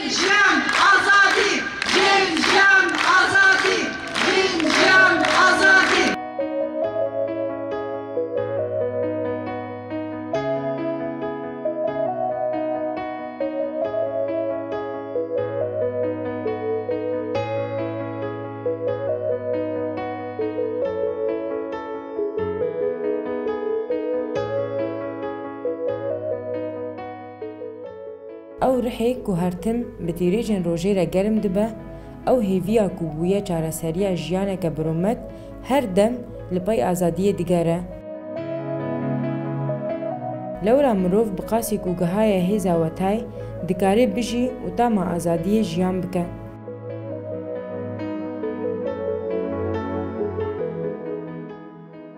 جنجان آزادی، جنجان آزادی، جنجان آزادی. او رحی کو هرتم بتیریجن روژه را گرم دبه او هیویا کو بویه چارەسەریya ژیانێکە برومەت هەر دەم لەپای ئازادیە دیگەرە. لەورا مرۆڤ بقاسی کو گەهایە هێزا وەتای دکارێ بژی و تاما ئازادیە ژیان بکە.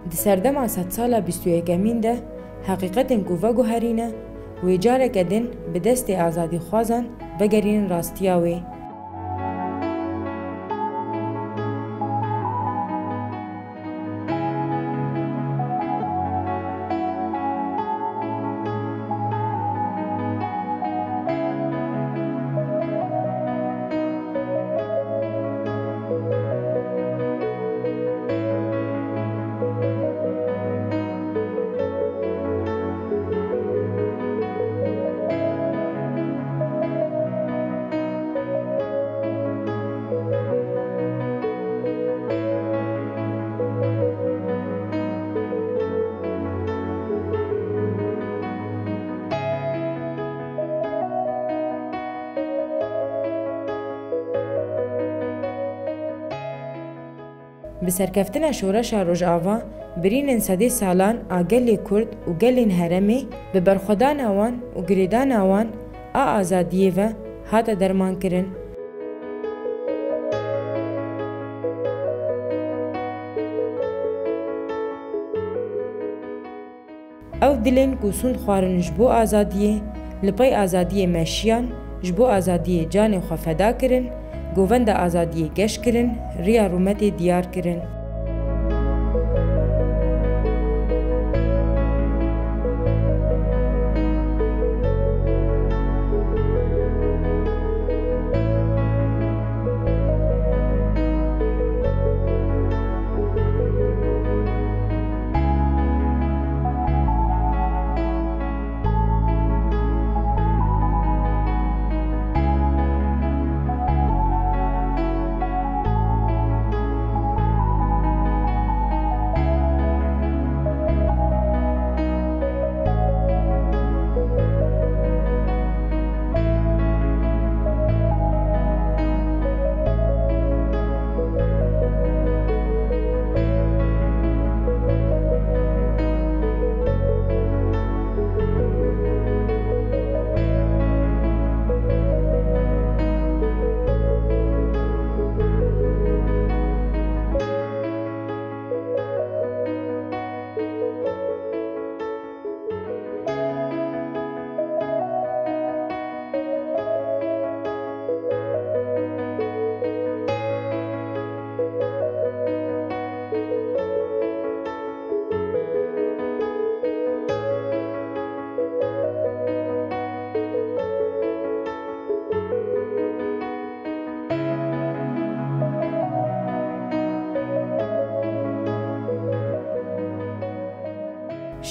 di serdema sed sala bîst û yekemîn de heqîqetên ku veguherîne wê careke din bi destê azadîxwazan vegerînin rastiya wê. Bi serkeftina şoreşa Rojava, birînên sedê salan a gelê Kurd û gelên herêmê bi berxwedana wan û girêdana wan a azadiyê ve hate dermankirin. Ew dilên ku sûnd xwarin ji bo azadiyê, li pey azadiyê meşiyan, ji bo azadiyê canê xwe feda kirin, govenda azadiyê geş kirin, riya rûmetê diyar kirin.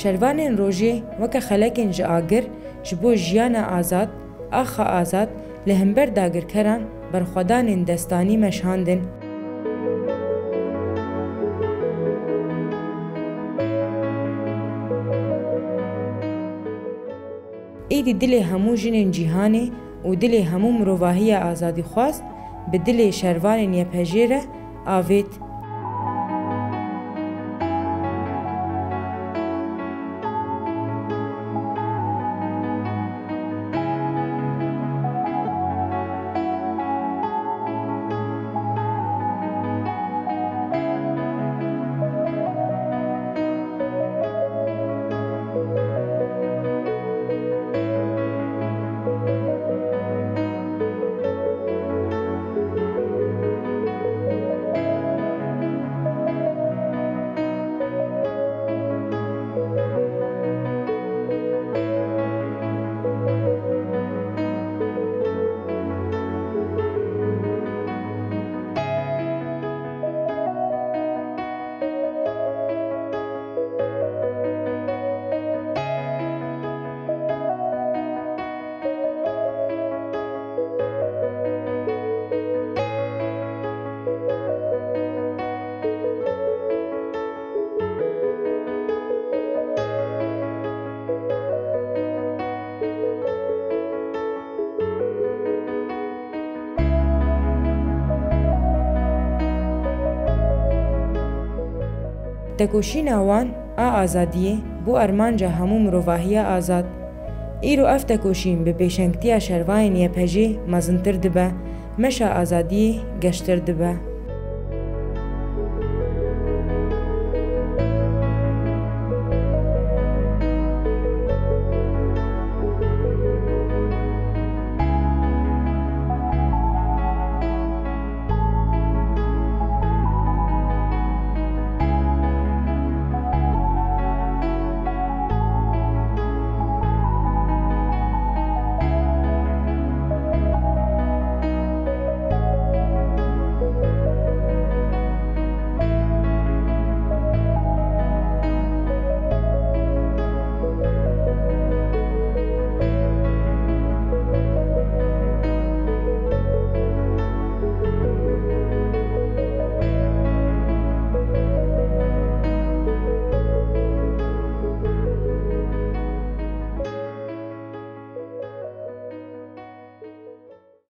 Şervanên rojê weke xelekên ji agir ji bo jiyana azad, axa azad li hember dagirkeran berxwedanên destanî meşandin. Êdî dilê hemû jinên cîhanê û dilê hemû mirovahiya azadîxwaz bi dilê şervanên yekpejê re avêt. تکوشین وان آزادیه بو ارمانجا همو مروواهی آزاد. ایرو اف تکوشین به پیشنگتیا شرواین یه پجی مزنتر دبه، مشا آزادی گشتر دبه.